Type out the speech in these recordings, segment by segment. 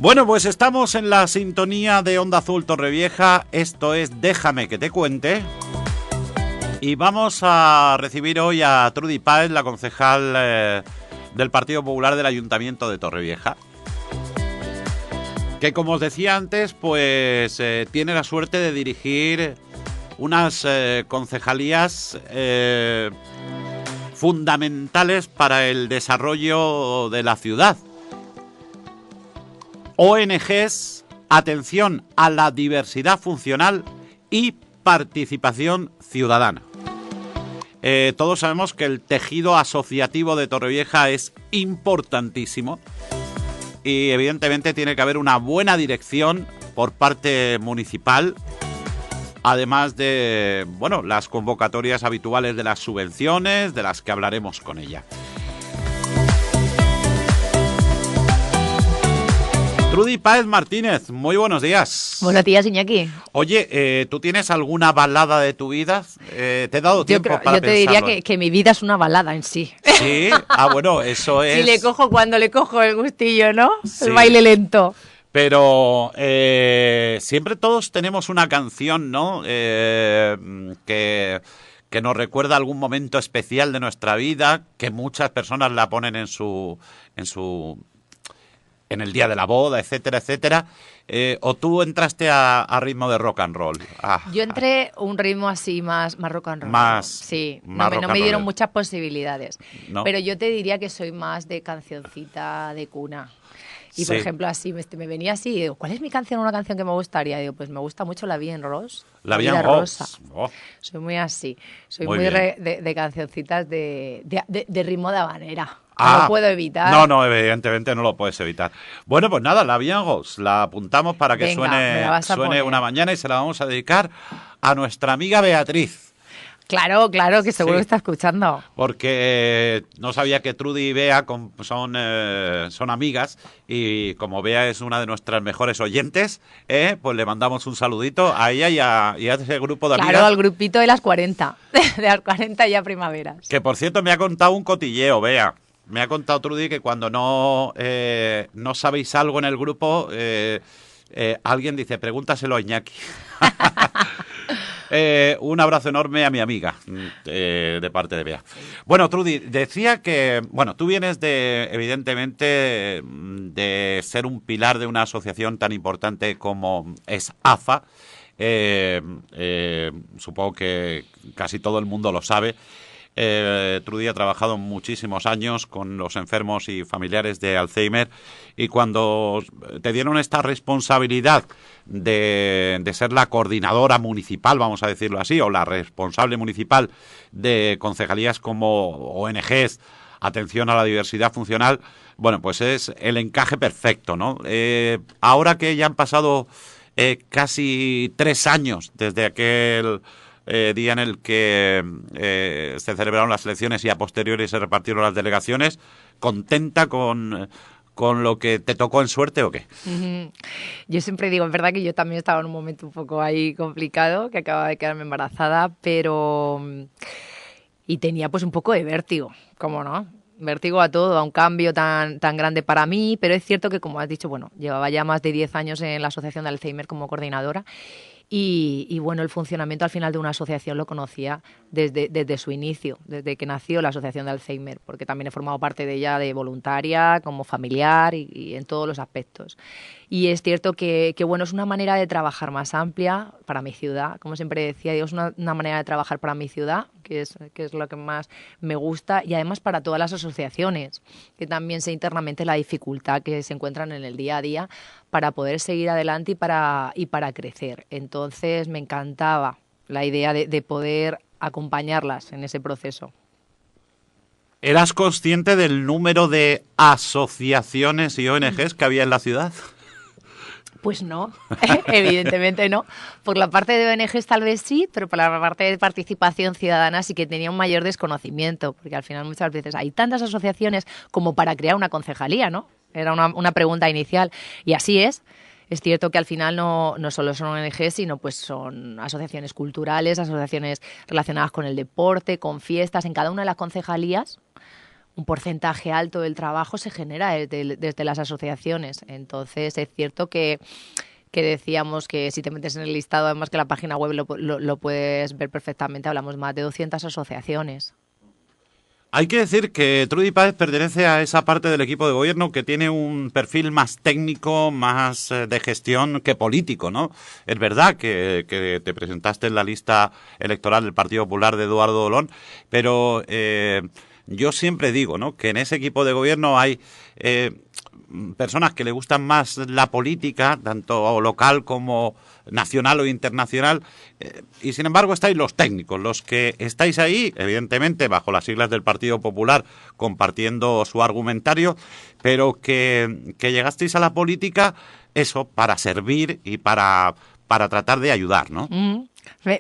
Bueno, pues estamos en la sintonía de Onda Azul Torrevieja. Esto es Déjame que te cuente. Y vamos a recibir hoy a Trudy Páez, la concejal del Partido Popular del Ayuntamiento de Torrevieja, que, como os decía antes, pues tiene la suerte de dirigir unas concejalías fundamentales para el desarrollo de la ciudad. ONGs, atención a la diversidad funcional y participación ciudadana. Todos sabemos que el tejido asociativo de Torrevieja es importantísimo y evidentemente tiene que haber una buena dirección por parte municipal, además de, bueno, las convocatorias habituales de las subvenciones, de las que hablaremos con ella. Trudy Páez Martínez, muy buenos días. Buenos días, Iñaki. Oye, ¿tú tienes alguna balada de tu vida? ¿Te he dado tiempo para yo te pensarlo? diría que mi vida es una balada en sí. ¿Sí? Ah, bueno, eso es... Cuando le cojo el gustillo, ¿no? Sí. El baile lento. Pero siempre todos tenemos una canción, ¿no? Que nos recuerda algún momento especial de nuestra vida, que muchas personas la ponen en el día de la boda, etcétera, etcétera. ¿O tú entraste a ritmo de rock and roll? Yo entré un ritmo así más rock and roll. Sí, no me dieron muchas posibilidades. ¿No? Pero yo te diría que soy más de cancioncita de cuna. Y, por ejemplo, así me venía así y digo, ¿cuál es mi canción? Una canción que me gustaría. Digo, pues me gusta mucho La Vie en Rose. La Vie en Rose. Oh. Soy muy así. Soy muy de cancioncitas de ritmo de habanera. No lo puedo evitar. No, evidentemente no lo puedes evitar. Bueno, pues nada, La Vie en Rose. La apuntamos para que suene una mañana y se la vamos a dedicar a nuestra amiga Beatriz. Claro, que seguro que está escuchando. Porque no sabía que Trudy y Bea son amigas, y como Bea es una de nuestras mejores oyentes, pues le mandamos un saludito a ella y a ese grupo de amigas. Claro, al grupito de las 40, de las 40 ya primaveras. Que, por cierto, me ha contado un cotilleo, Bea. Me ha contado Trudy que cuando no sabéis algo en el grupo, alguien dice, pregúntaselo a Iñaki. Un abrazo enorme a mi amiga, de parte de Bea. Bueno, Trudy, decía que, bueno, tú vienes evidentemente, de ser un pilar de una asociación tan importante como es AFA. Supongo que casi todo el mundo lo sabe. Trudy ha trabajado muchísimos años con los enfermos y familiares de Alzheimer, y cuando te dieron esta responsabilidad de ser la coordinadora municipal, vamos a decirlo así, o la responsable municipal de concejalías como ONGs, atención a la diversidad funcional, bueno, pues es el encaje perfecto, ¿no? Ahora que ya han pasado casi 3 años desde aquel día en el que se celebraron las elecciones y a posteriori se repartieron las delegaciones, ¿contenta con lo que te tocó en suerte o qué? Yo siempre digo, es verdad que yo también estaba en un momento un poco ahí complicado, que acababa de quedarme embarazada, pero... y tenía pues un poco de vértigo, ¿cómo no? Vértigo a todo, a un cambio tan grande para mí, pero es cierto que, como has dicho, bueno, llevaba ya más de 10 años en la Asociación de Alzheimer como coordinadora. Y bueno, el funcionamiento al final de una asociación lo conocía desde su inicio, desde que nació la Asociación de Alzheimer, porque también he formado parte de ella de voluntaria, como familiar y en todos los aspectos. Y es cierto que bueno, es una manera de trabajar más amplia para mi ciudad. Como siempre decía, digo, es una manera de trabajar para mi ciudad, que es lo que más me gusta, y además para todas las asociaciones, que también sé internamente la dificultad que se encuentran en el día a día para poder seguir adelante y para crecer. Entonces me encantaba la idea de poder acompañarlas en ese proceso. ¿Eras consciente del número de asociaciones y ONGs que había en la ciudad? Pues no, evidentemente no. Por la parte de ONGs tal vez sí, pero por la parte de participación ciudadana sí que tenía un mayor desconocimiento, porque al final muchas veces hay tantas asociaciones como para crear una concejalía, ¿no? Era una pregunta inicial, y así es. Es cierto que al final no solo son ONGs, sino pues son asociaciones culturales, asociaciones relacionadas con el deporte, con fiestas. En cada una de las concejalías un porcentaje alto del trabajo se genera desde las asociaciones. Entonces es cierto que decíamos que si te metes en el listado, además que la página web lo puedes ver perfectamente, hablamos más de 200 asociaciones. Hay que decir que Trudy Páez pertenece a esa parte del equipo de gobierno que tiene un perfil más técnico, más de gestión que político, ¿no? Es verdad que te presentaste en la lista electoral del Partido Popular de Eduardo Dolón, pero yo siempre digo, ¿no?, que en ese equipo de gobierno hay personas que le gustan más la política, tanto local como nacional o internacional, y sin embargo estáis los técnicos, los que estáis ahí, evidentemente bajo las siglas del Partido Popular, compartiendo su argumentario, pero que llegasteis a la política, eso, para servir y para tratar de ayudar, ¿no?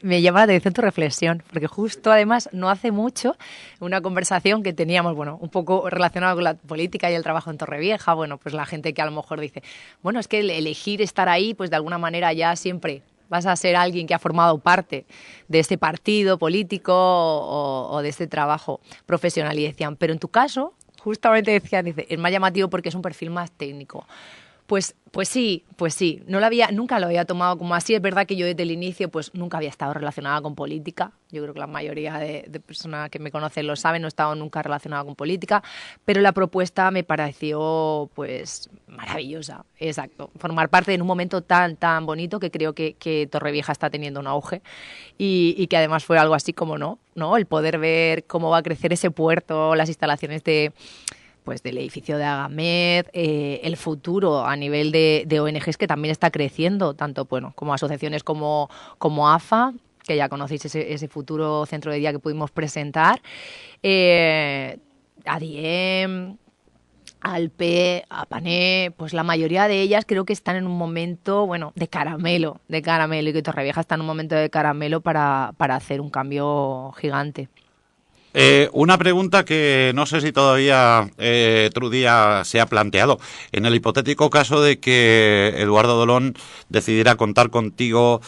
Me llama la atención tu reflexión, porque justo además no hace mucho una conversación que teníamos, bueno, un poco relacionada con la política y el trabajo en Torrevieja, bueno, pues la gente que a lo mejor dice, bueno, es que elegir estar ahí, pues de alguna manera ya siempre vas a ser alguien que ha formado parte de este partido político o de este trabajo profesional. Y decían, pero en tu caso, justamente decían, dice, es más llamativo porque es un perfil más técnico. Pues sí. Nunca lo había tomado como así. Es verdad que yo desde el inicio pues nunca había estado relacionada con política. Yo creo que la mayoría de personas que me conocen lo saben, no he estado nunca relacionada con política, pero la propuesta me pareció pues maravillosa. Exacto. Formar parte en un momento tan bonito que creo que Torrevieja está teniendo un auge y que además fue algo así como no, el poder ver cómo va a crecer ese puerto, las instalaciones del edificio de Agamed, el futuro a nivel de ONGs que también está creciendo, tanto como asociaciones como AFA, que ya conocéis ese futuro centro de día que pudimos presentar, ADIEM, ALPE, APANE, pues la mayoría de ellas creo que están en un momento, de caramelo, y que Torrevieja está en un momento de caramelo para hacer un cambio gigante. Una pregunta que no sé si todavía Trudy se ha planteado. En el hipotético caso de que Eduardo Dolón decidiera contar contigo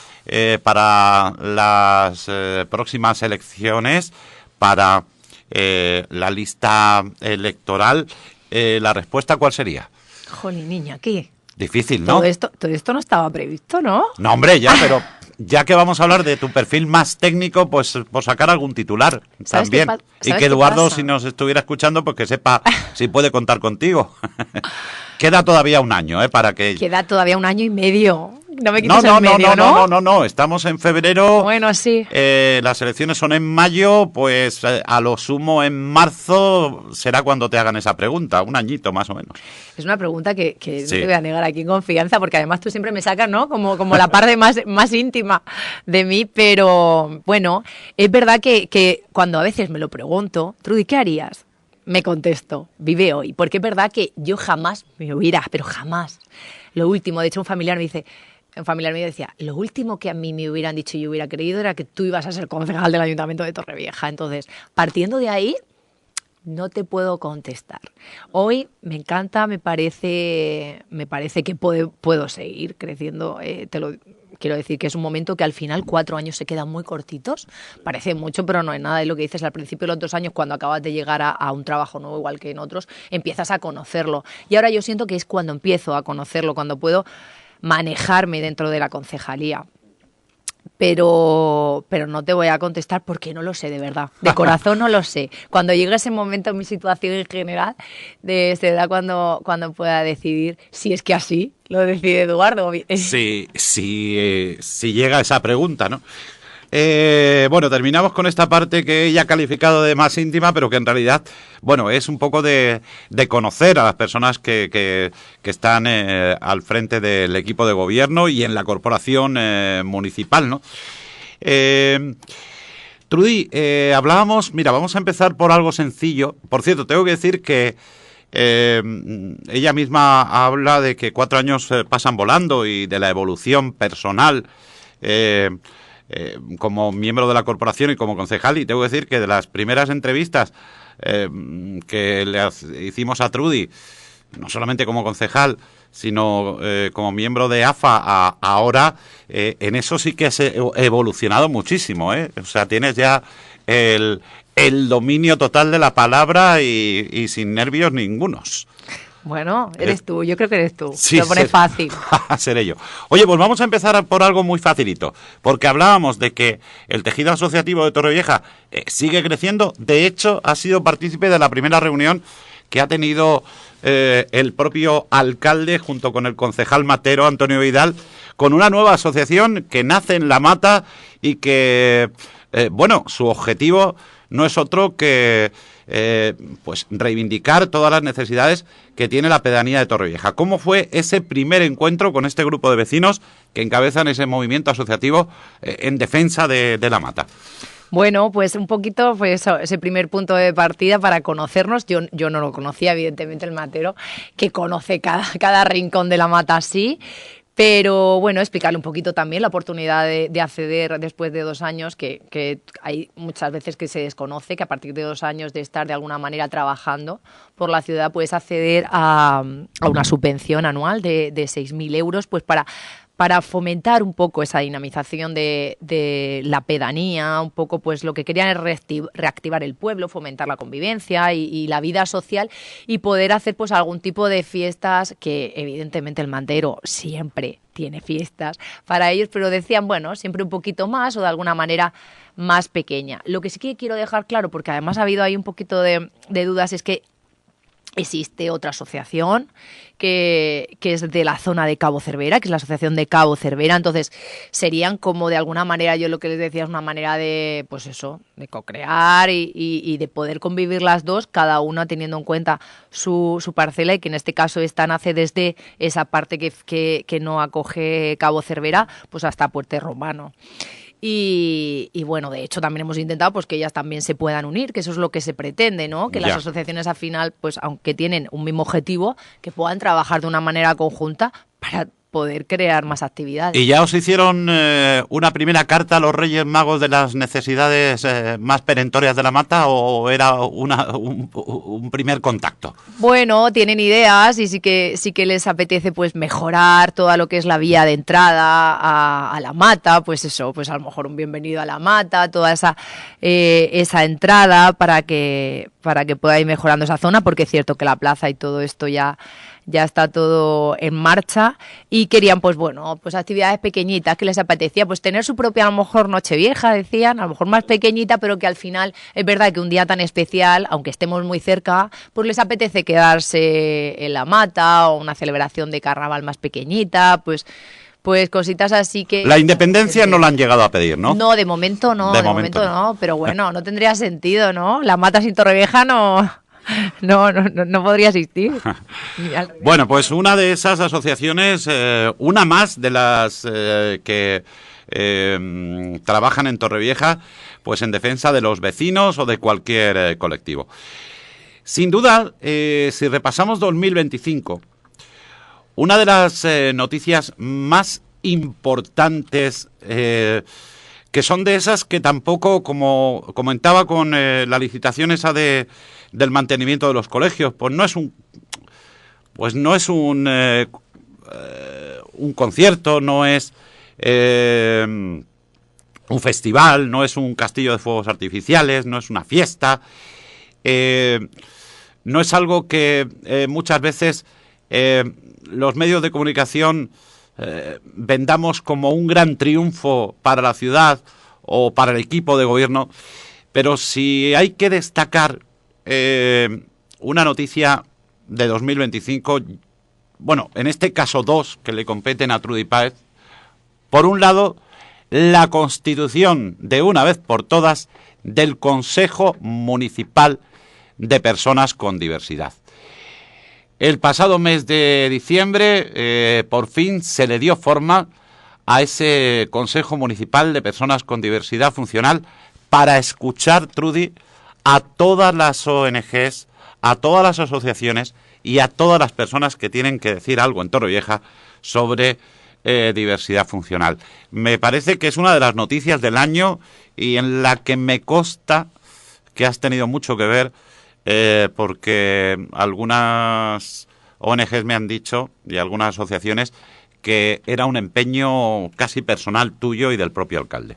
para las próximas elecciones, para la lista electoral, ¿la respuesta cuál sería? Jolín, niña, ¿qué? Difícil, ¿no? Todo esto no estaba previsto, ¿no? No, hombre, ya, pero ya que vamos a hablar de tu perfil más técnico, pues por sacar algún titular también. Y que Eduardo, si nos estuviera escuchando, pues que sepa si puede contar contigo. Queda todavía un año, para que... Queda todavía 1 año y medio. No me quites el medio, ¿no? No. Estamos en febrero. Bueno, sí. Las elecciones son en mayo, pues a lo sumo en marzo será cuando te hagan esa pregunta. 1 añito más o menos. Es una pregunta que sí. No te voy a negar aquí en confianza, porque además tú siempre me sacas, ¿no? Como la parte más íntima de mí, pero bueno, es verdad que cuando a veces me lo pregunto, Trudy, ¿qué harías? Me contesto, vive hoy, porque es verdad que yo jamás me hubiera, pero jamás, lo último, de hecho un familiar mío decía, lo último que a mí me hubieran dicho y yo hubiera creído era que tú ibas a ser concejal del Ayuntamiento de Torrevieja. Entonces, partiendo de ahí, no te puedo contestar. Hoy me encanta, me parece que puedo seguir creciendo. Quiero decir que es un momento que al final 4 años se quedan muy cortitos. Parece mucho, pero no es nada. Es lo que dices al principio de los 2 años, cuando acabas de llegar a un trabajo nuevo, igual que en otros, empiezas a conocerlo. Y ahora yo siento que es cuando empiezo a conocerlo, cuando puedo manejarme dentro de la concejalía. Pero no te voy a contestar porque no lo sé, de verdad. De corazón no lo sé. Cuando llegue ese momento en mi situación en general, será cuando pueda decidir si es que así lo decide Eduardo. Sí, si llega esa pregunta, ¿no? Bueno, terminamos con esta parte que ella ha calificado de más íntima, pero que en realidad, es un poco de conocer a las personas que están al frente del equipo de gobierno y en la corporación municipal, ¿no? Trudy, hablábamos, mira, vamos a empezar por algo sencillo. Por cierto, tengo que decir que ella misma habla de que 4 años pasan volando y de la evolución personal como miembro de la corporación y como concejal, y tengo que decir que de las primeras entrevistas que le hicimos a Trudy, no solamente como concejal, sino como miembro de AFA ahora, en eso sí que has evolucionado muchísimo, ¿eh? O sea, tienes ya el dominio total de la palabra y sin nervios ningunos. Bueno, eres tú, yo creo que eres tú. Sí, lo pones fácil. Seré yo. Oye, pues vamos a empezar por algo muy facilito, porque hablábamos de que el tejido asociativo de Torrevieja sigue creciendo. De hecho, ha sido partícipe de la primera reunión que ha tenido el propio alcalde junto con el concejal matero Antonio Vidal, con una nueva asociación que nace en La Mata y que, bueno, su objetivo no es otro que pues reivindicar todas las necesidades que tiene la pedanía de Torrevieja. ¿Cómo fue ese primer encuentro con este grupo de vecinos que encabezan ese movimiento asociativo en defensa de La Mata? Bueno, pues un poquito fue eso, ese primer punto de partida para conocernos. Yo no lo conocía, evidentemente, el matero, que conoce cada rincón de La Mata así. Pero bueno, explicarle un poquito también la oportunidad de acceder después de 2 años, que hay muchas veces que se desconoce, que a partir de 2 años de estar de alguna manera trabajando por la ciudad puedes acceder a una subvención anual de 6.000 euros, pues para fomentar un poco esa dinamización de la pedanía, un poco pues lo que querían es reactivar el pueblo, fomentar la convivencia y la vida social y poder hacer pues algún tipo de fiestas que evidentemente el mantero siempre tiene fiestas para ellos, pero decían, bueno, siempre un poquito más o de alguna manera más pequeña. Lo que sí que quiero dejar claro, porque además ha habido ahí un poquito de dudas, es que existe otra asociación que es de la zona de Cabo Cervera, que es la asociación de Cabo Cervera. Entonces, serían como de alguna manera, yo lo que les decía es una manera de, pues eso, de co-crear y de poder convivir las dos, cada una teniendo en cuenta su parcela, y que en este caso esta nace desde esa parte que no acoge Cabo Cervera, pues hasta Puerto Romano. Y bueno, de hecho también hemos intentado pues que ellas también se puedan unir, que eso es lo que se pretende, ¿no? Que las asociaciones al final, pues aunque tienen un mismo objetivo, que puedan trabajar de una manera conjunta para poder crear más actividades. ¿Y ya os hicieron una primera carta a los Reyes Magos de las necesidades más perentorias de La Mata, o era un primer contacto? Bueno, tienen ideas y sí que les apetece pues mejorar toda lo que es la vía de entrada a La Mata, pues eso, pues a lo mejor un bienvenido a La Mata, toda esa entrada para que pueda ir mejorando esa zona, porque es cierto que la plaza y todo esto ya está todo en marcha, y querían pues bueno, pues actividades pequeñitas que les apetecía, pues tener su propia a lo mejor Nochevieja, decían, a lo mejor más pequeñita, pero que al final es verdad que un día tan especial, aunque estemos muy cerca, pues les apetece quedarse en La Mata, o una celebración de carnaval más pequeñita, pues cositas así que... La independencia no la han llegado a pedir, ¿no? No, de momento no, de momento no, pero bueno, no tendría sentido, ¿no? La Mata sin Torrevieja no podría existir. Bueno, pues una de esas asociaciones, una más de las que trabajan en Torrevieja, pues en defensa de los vecinos o de cualquier colectivo. Sin duda, si repasamos 2025, una de las noticias más importantes, que son de esas que tampoco, como comentaba con la licitación esa del mantenimiento de los colegios, pues no es un concierto, no es un festival, no es un castillo de fuegos artificiales, no es una fiesta, no es algo que muchas veces los medios de comunicación vendamos como un gran triunfo para la ciudad o para el equipo de gobierno, pero si hay que destacar una noticia de 2025, bueno, en este caso 2 que le competen a Trudy Páez. Por un lado, la constitución de una vez por todas del Consejo Municipal de Personas con Diversidad. El pasado mes de diciembre, por fin se le dio forma a ese Consejo Municipal de Personas con Diversidad Funcional para escuchar, Trudy, a todas las ONGs, a todas las asociaciones y a todas las personas que tienen que decir algo en Torrevieja sobre diversidad funcional. Me parece que es una de las noticias del año y en la que me consta que has tenido mucho que ver, porque algunas ONGs me han dicho, y algunas asociaciones, que era un empeño casi personal tuyo y del propio alcalde.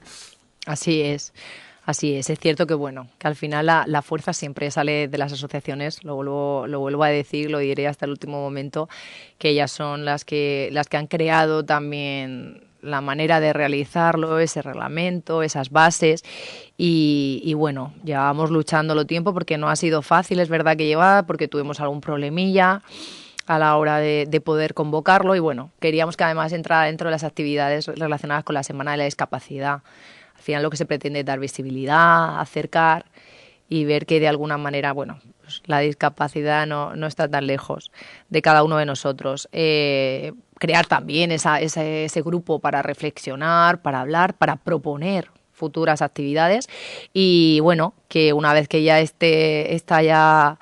Así es. Así es cierto que bueno, que al final la fuerza siempre sale de las asociaciones, lo vuelvo a decir, lo diré hasta el último momento, que ellas son las que han creado también la manera de realizarlo, ese reglamento, esas bases y bueno, llevamos luchándolo tiempo porque no ha sido fácil, es verdad que porque tuvimos algún problemilla a la hora de poder convocarlo y bueno, queríamos que además entrara dentro de las actividades relacionadas con la Semana de la Discapacidad. Al final lo que se pretende es dar visibilidad, acercar y ver que de alguna manera, bueno, pues la discapacidad no está tan lejos de cada uno de nosotros. Crear también ese grupo para reflexionar, para hablar, para proponer futuras actividades y bueno, que una vez que ya está ya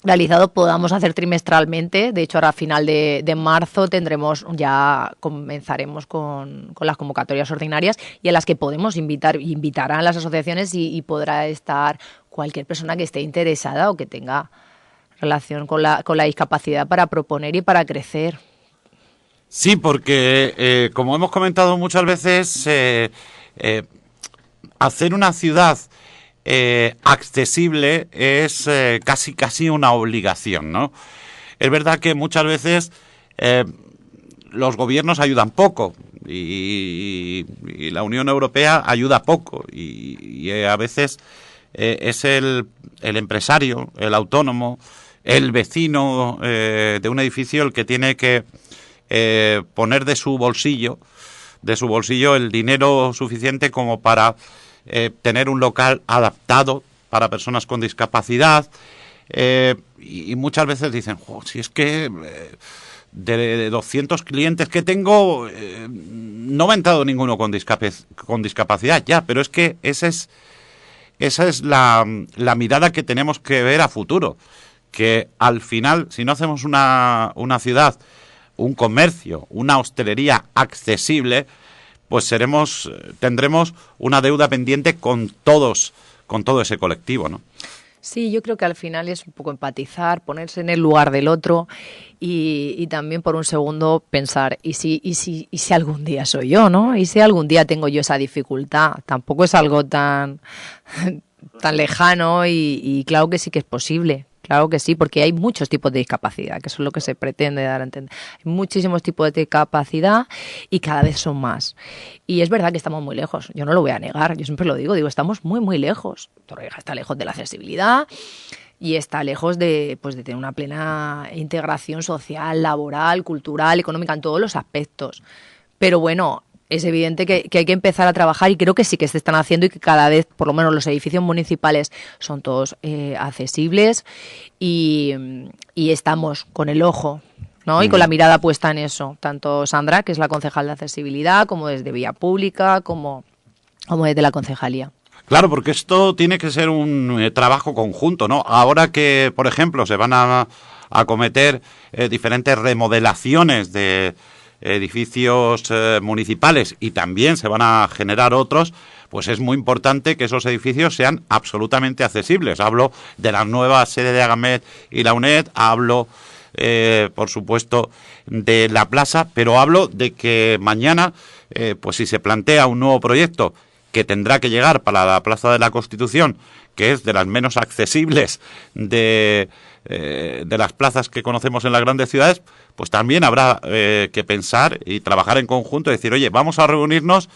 realizado podamos hacer trimestralmente. De hecho, ahora a final de marzo comenzaremos con las convocatorias ordinarias y a las que podemos invitarán las asociaciones y podrá estar cualquier persona que esté interesada o que tenga relación con la discapacidad para proponer y para crecer. Sí, porque como hemos comentado muchas veces, hacer una ciudad accesible es casi una obligación, ¿no? Es verdad que muchas veces los gobiernos ayudan poco y la Unión Europea ayuda poco y a veces es el empresario, el autónomo, el vecino de un edificio el que tiene que poner de su bolsillo el dinero suficiente como para tener un local adaptado para personas con discapacidad y muchas veces dicen, si es que de 200 clientes que tengo no me ha entrado ninguno con discapacidad, ya, pero es que esa es la mirada que tenemos que ver a futuro, que al final, si no hacemos una ciudad, un comercio, una hostelería accesible, pues tendremos una deuda pendiente con todo ese colectivo, ¿no? Sí, yo creo que al final es un poco empatizar, ponerse en el lugar del otro y también por un segundo pensar, ¿y si algún día soy yo, ¿no? ¿Y si algún día tengo yo esa dificultad? Tampoco es algo tan lejano y claro que sí que es posible. Claro que sí, porque hay muchos tipos de discapacidad, que eso es lo que se pretende dar a entender. Hay muchísimos tipos de discapacidad y cada vez son más. Y es verdad que estamos muy lejos, yo no lo voy a negar, yo siempre lo digo, estamos muy, muy lejos. Torrevieja está lejos de la accesibilidad y está lejos de tener una plena integración social, laboral, cultural, económica, en todos los aspectos. Pero bueno, es evidente que hay que empezar a trabajar y creo que sí que se están haciendo y que cada vez, por lo menos los edificios municipales, son todos accesibles y estamos con el ojo, ¿no? Y con la mirada puesta en eso. Tanto Sandra, que es la concejal de accesibilidad, como desde Vía Pública, como desde la concejalía. Claro, porque esto tiene que ser un trabajo conjunto, ¿no? Ahora que, por ejemplo, se van a acometer diferentes remodelaciones de edificios municipales y también se van a generar otros, pues es muy importante que esos edificios sean absolutamente accesibles. Hablo de la nueva sede de Agamed y la UNED, hablo, por supuesto, de la plaza, pero hablo de que mañana, pues si se plantea un nuevo proyecto que tendrá que llegar para la Plaza de la Constitución, que es de las menos accesibles de las plazas que conocemos en las grandes ciudades, pues también habrá que pensar y trabajar en conjunto y decir, oye, vamos a reunirnos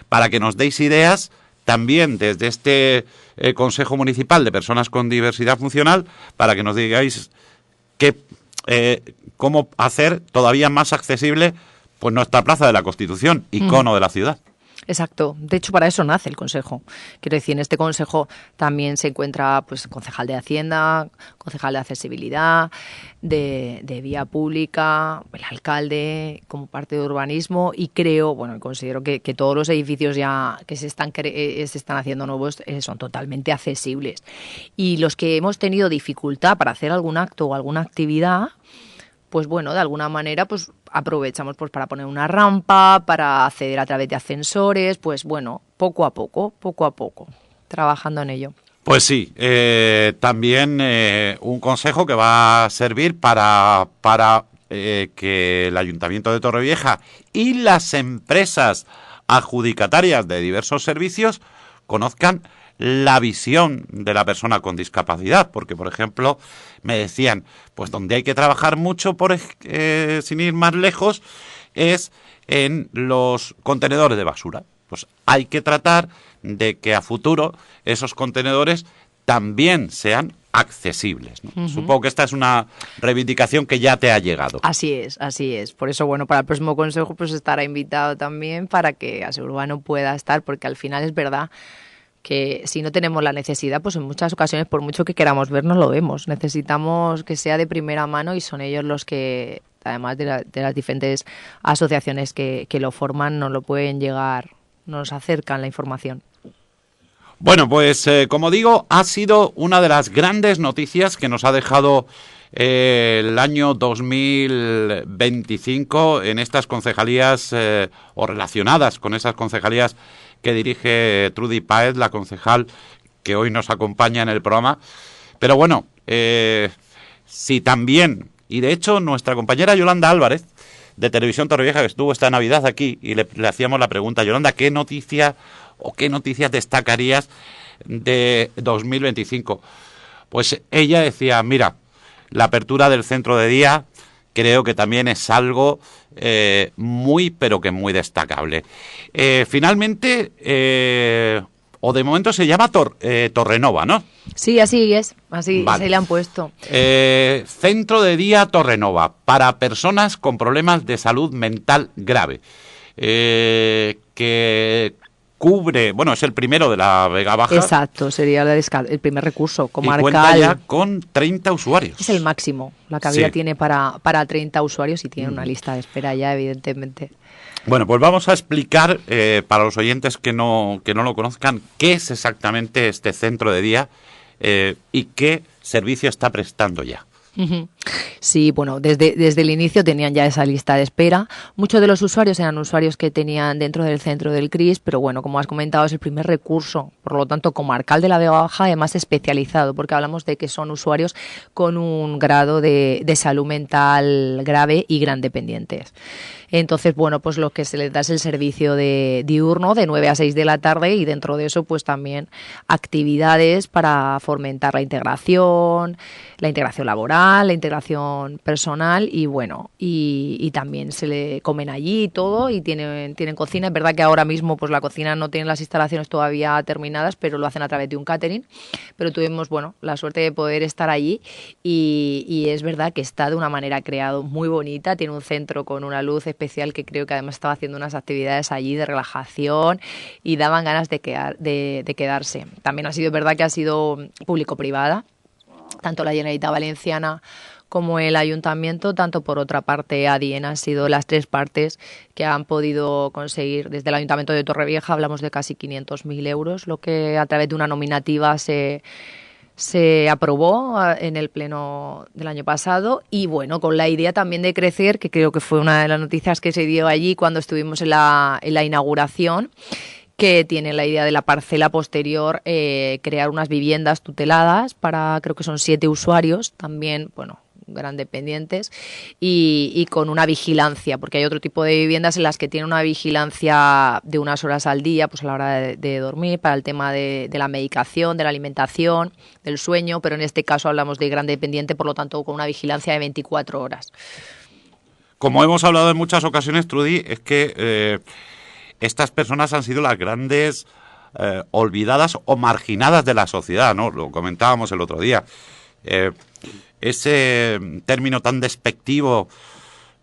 para que nos deis ideas también desde este Consejo Municipal de Personas con Diversidad Funcional, para que nos digáis cómo hacer todavía más accesible pues nuestra Plaza de la Constitución, icono de la ciudad. Exacto. De hecho, para eso nace el Consejo. Quiero decir, en este Consejo también se encuentra pues concejal de Hacienda, concejal de Accesibilidad, de Vía Pública, el alcalde como parte de urbanismo y considero que todos los edificios ya que se están haciendo nuevos son totalmente accesibles. Y los que hemos tenido dificultad para hacer algún acto o alguna actividad, pues bueno, de alguna manera pues aprovechamos pues para poner una rampa, para acceder a través de ascensores, pues bueno, poco a poco, trabajando en ello. Pues sí, también un consejo que va a servir para que el Ayuntamiento de Torrevieja y las empresas adjudicatarias de diversos servicios conozcan la visión de la persona con discapacidad, porque por ejemplo me decían, pues donde hay que trabajar mucho, sin ir más lejos, es en los contenedores de basura. Pues hay que tratar de que a futuro esos contenedores también sean accesibles, ¿no? Supongo que esta es una reivindicación que ya te ha llegado. Así es, así es. Por eso, bueno, para el próximo consejo pues estará invitado también para que Asegurbano pueda estar, porque al final es verdad que si no tenemos la necesidad, pues en muchas ocasiones, por mucho que queramos ver, no lo vemos. Necesitamos que sea de primera mano y son ellos los que, además de las diferentes asociaciones que lo forman, nos lo pueden llegar, nos acercan la información. Bueno, pues como digo, ha sido una de las grandes noticias que nos ha dejado el año 2025 en estas concejalías o relacionadas con esas concejalías que dirige Trudy Páez, la concejal que hoy nos acompaña en el programa. Pero bueno, si también, y de hecho nuestra compañera Yolanda Álvarez, de Televisión Torrevieja, que estuvo esta Navidad aquí, y le hacíamos la pregunta, Yolanda, ¿qué noticias destacarías de 2025? Pues ella decía, mira, la apertura del centro de día creo que también es algo muy, pero que muy destacable. Finalmente, o de momento se llama Torrenova, ¿no? Sí, así es, así vale. Se le han puesto. Centro de día Torrenova para personas con problemas de salud mental grave, que cubre, bueno, es el primero de la Vega Baja. Exacto, sería el primer recurso comarcal. Y cuenta ya con 30 usuarios. Es el máximo. La cabina tiene para 30 usuarios y tiene una lista de espera ya, evidentemente. Bueno, pues vamos a explicar para los oyentes que no lo conozcan qué es exactamente este centro de día y qué servicio está prestando ya. Sí, bueno, desde el inicio tenían ya esa lista de espera. Muchos de los usuarios eran usuarios que tenían dentro del centro del CRIS, pero bueno, como has comentado, es el primer recurso, por lo tanto, comarcal de la Vega Baja, además especializado, porque hablamos de que son usuarios con un grado de salud mental grave y gran dependientes. Entonces, bueno, pues lo que se les da es el servicio de diurno de 9 a 6 de la tarde y dentro de eso, pues también actividades para fomentar la integración laboral, la integración personal y bueno, y también se le comen allí y todo y tienen cocina. Es verdad que ahora mismo pues la cocina no tiene las instalaciones todavía terminadas, pero lo hacen a través de un catering. Pero tuvimos, bueno, la suerte de poder estar allí y es verdad que está de una manera creado muy bonita, tiene un centro con una luz especial que creo que además estaba haciendo unas actividades allí de relajación y daban ganas de quedarse. También ha sido verdad que ha sido público-privada, tanto la Generalitat Valenciana como el Ayuntamiento, tanto por otra parte ADIEN, han sido las tres partes que han podido conseguir. Desde el Ayuntamiento de Torrevieja hablamos de casi 500.000 euros, lo que a través de una nominativa se aprobó en el pleno del año pasado y bueno, con la idea también de crecer, que creo que fue una de las noticias que se dio allí cuando estuvimos en la inauguración, que tiene la idea de la parcela posterior, crear unas viviendas tuteladas para, creo que son 7 usuarios, también, bueno, gran dependientes y con una vigilancia, porque hay otro tipo de viviendas en las que tienen una vigilancia de unas horas al día, pues a la hora de dormir, para el tema de la medicación, de la alimentación, del sueño, pero en este caso hablamos de gran dependiente, por lo tanto con una vigilancia de 24 horas. Como hemos hablado en muchas ocasiones, Trudy, es que estas personas han sido las grandes olvidadas o marginadas de la sociedad, ¿no? Lo comentábamos el otro día. Ese término tan despectivo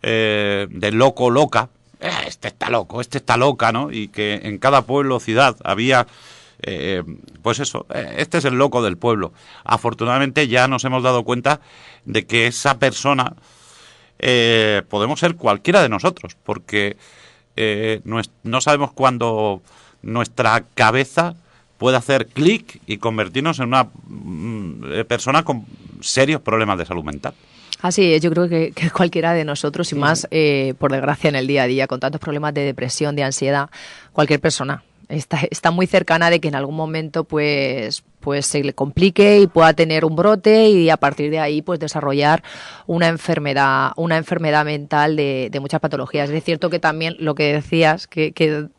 de loco, loca, este está loco, este está loca, ¿no? Y que en cada pueblo o ciudad había, pues eso, este es el loco del pueblo. Afortunadamente ya nos hemos dado cuenta de que esa persona podemos ser cualquiera de nosotros, porque no sabemos cuándo nuestra cabeza puede hacer clic y convertirnos en una persona con serios problemas de salud mental. Así es, yo creo que cualquiera de nosotros, y más por desgracia en el día a día, con tantos problemas de depresión, de ansiedad, cualquier persona está muy cercana de que en algún momento pues se le complique y pueda tener un brote y a partir de ahí pues desarrollar una enfermedad mental de muchas patologías. Es cierto que también lo que decías, que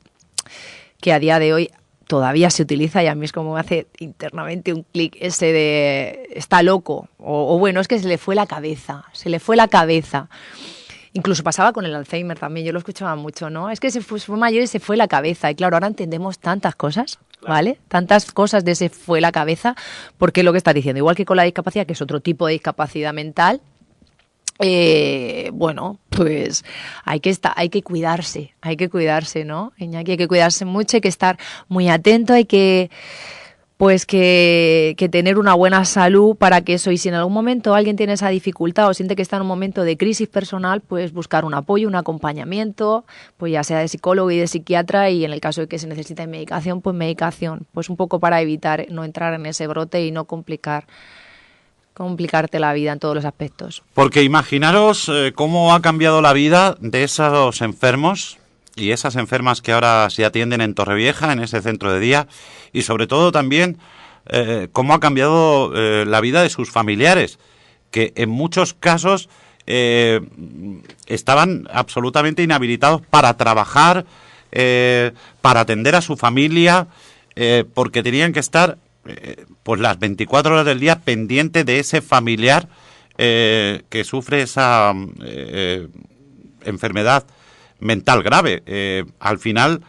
a día de hoy todavía se utiliza y a mí es como me hace internamente un clic ese de está loco o bueno, es que se le fue la cabeza. Incluso pasaba con el Alzheimer también, yo lo escuchaba mucho, ¿no? Es que se fue mayor y se fue la cabeza. Y claro, ahora entendemos tantas cosas, ¿vale? Tantas cosas de se fue la cabeza, porque es lo que estás diciendo. Igual que con la discapacidad, que es otro tipo de discapacidad mental, bueno, pues hay que cuidarse, ¿no? Iñaki, hay que cuidarse mucho, hay que estar muy atento, hay que... pues que tener una buena salud para que eso, y si en algún momento alguien tiene esa dificultad o siente que está en un momento de crisis personal, pues buscar un apoyo, un acompañamiento, pues ya sea de psicólogo y de psiquiatra, y en el caso de que se necesite medicación, pues un poco para evitar no entrar en ese brote y no complicarte la vida en todos los aspectos. Porque imaginaros cómo ha cambiado la vida de esos enfermos y esas enfermas que ahora se atienden en Torrevieja, en ese centro de día, y sobre todo también cómo ha cambiado la vida de sus familiares, que en muchos casos estaban absolutamente inhabilitados para trabajar, para atender a su familia, porque tenían que estar pues las 24 horas del día pendiente de ese familiar que sufre esa enfermedad mental grave. Al final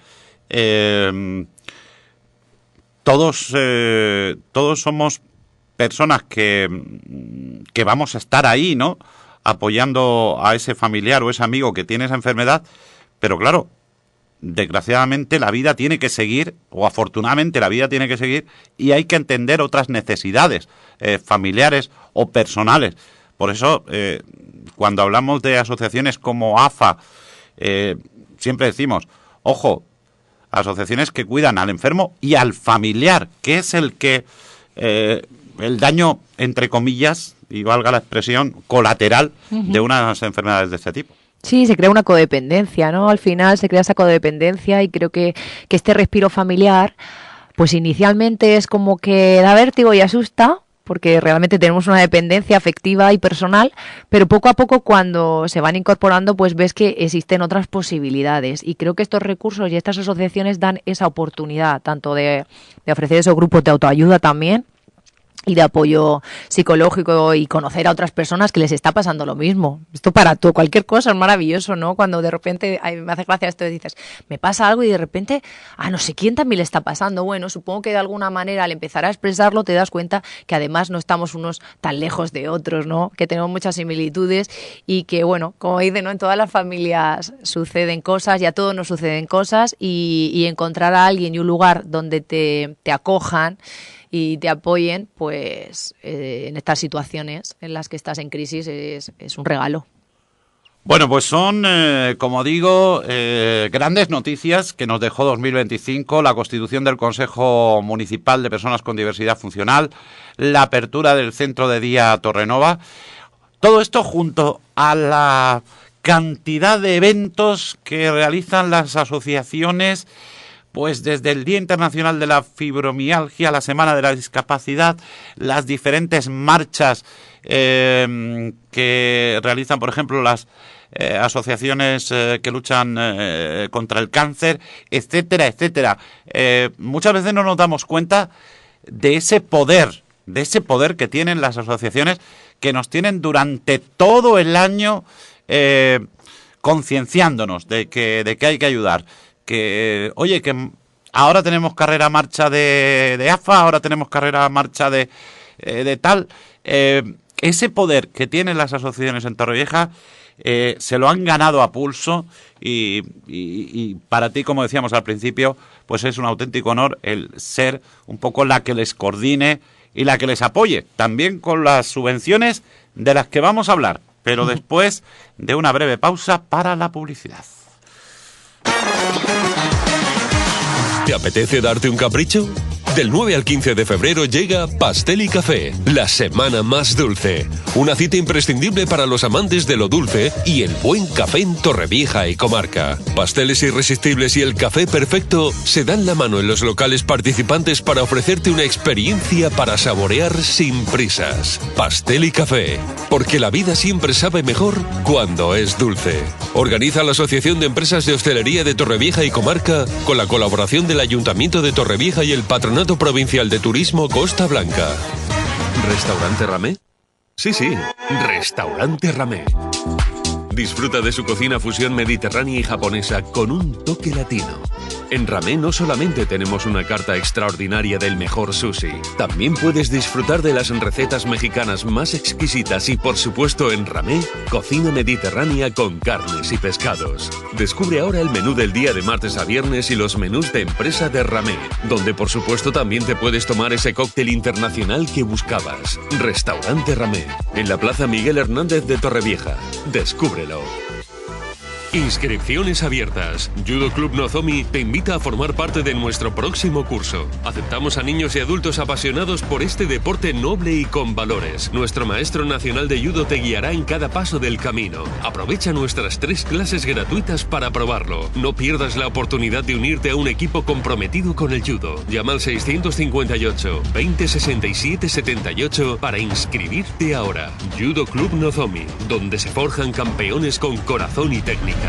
todos somos personas que vamos a estar ahí, ¿no? Apoyando a ese familiar o ese amigo que tiene esa enfermedad, pero claro, desgraciadamente la vida tiene que seguir, o afortunadamente la vida tiene que seguir, y hay que entender otras necesidades familiares o personales. Por eso, cuando hablamos de asociaciones como AFA, siempre decimos, ojo, asociaciones que cuidan al enfermo y al familiar, que es el que el daño, entre comillas, y valga la expresión, colateral de unas enfermedades de este tipo. Sí, se crea una codependencia, ¿no? Al final se crea esa codependencia y creo que este respiro familiar, pues inicialmente es como que da vértigo y asusta, porque realmente tenemos una dependencia afectiva y personal, pero poco a poco cuando se van incorporando, pues ves que existen otras posibilidades. Y creo que estos recursos y estas asociaciones dan esa oportunidad, tanto de ofrecer esos grupos de autoayuda también, y de apoyo psicológico y conocer a otras personas que les está pasando lo mismo. Esto para tú, cualquier cosa es maravilloso, ¿no? Cuando de repente, me hace gracia esto, dices, me pasa algo y de repente, no sé quién también le está pasando. Bueno, supongo que de alguna manera al empezar a expresarlo te das cuenta que además no estamos unos tan lejos de otros, ¿no? Que tenemos muchas similitudes y que, bueno, como dicen, ¿no? En todas las familias suceden cosas y a todos nos suceden cosas y encontrar a alguien y un lugar donde te acojan y te apoyen, pues en estas situaciones en las que estás en crisis es un regalo. Bueno, pues son, como digo, grandes noticias que nos dejó 2025, la constitución del Consejo Municipal de Personas con Diversidad Funcional, la apertura del Centro de Día Torrenova. Todo esto junto a la cantidad de eventos que realizan las asociaciones, pues desde el Día Internacional de la Fibromialgia, la Semana de la Discapacidad, las diferentes marchas que realizan, por ejemplo, las asociaciones que luchan contra el cáncer, etcétera, etcétera. Muchas veces no nos damos cuenta de ese poder que tienen las asociaciones, que nos tienen durante todo el año concienciándonos de que hay que ayudar. Que, oye, que ahora tenemos carrera marcha de AFA, ahora tenemos carrera marcha de tal. Ese poder que tienen las asociaciones en Torrevieja se lo han ganado a pulso y para ti, como decíamos al principio, pues es un auténtico honor el ser un poco la que les coordine y la que les apoye, también con las subvenciones de las que vamos a hablar, pero después de una breve pausa para la publicidad. ¿Te apetece darte un capricho? Del 9 al 15 de febrero llega Pastel y Café, la semana más dulce. Una cita imprescindible para los amantes de lo dulce y el buen café en Torrevieja y comarca. Pasteles irresistibles y el café perfecto se dan la mano en los locales participantes para ofrecerte una experiencia para saborear sin prisas. Pastel y Café, porque la vida siempre sabe mejor cuando es dulce. Organiza la Asociación de Empresas de Hostelería de Torrevieja y comarca con la colaboración del Ayuntamiento de Torrevieja y el Patronato Provincial de Turismo Costa Blanca. ¿Restaurante Ramé? Sí, Restaurante Ramé. Disfruta de su cocina fusión mediterránea y japonesa con un toque latino. En Ramé no solamente tenemos una carta extraordinaria del mejor sushi, también puedes disfrutar de las recetas mexicanas más exquisitas y, por supuesto, en Ramé, cocina mediterránea con carnes y pescados. Descubre ahora el menú del día de martes a viernes y los menús de empresa de Ramé, donde, por supuesto, también te puedes tomar ese cóctel internacional que buscabas. Restaurante Ramé, en la Plaza Miguel Hernández de Torrevieja. Descúbrelo. Inscripciones abiertas. Judo Club Nozomi te invita a formar parte de nuestro próximo curso. Aceptamos a niños y adultos apasionados por este deporte noble y con valores. Nuestro maestro nacional de judo te guiará en cada paso del camino. Aprovecha nuestras 3 clases gratuitas para probarlo. No pierdas la oportunidad de unirte a un equipo comprometido con el judo. Llama al 658 20 67 78 para inscribirte ahora. Judo Club Nozomi, donde se forjan campeones con corazón y técnica.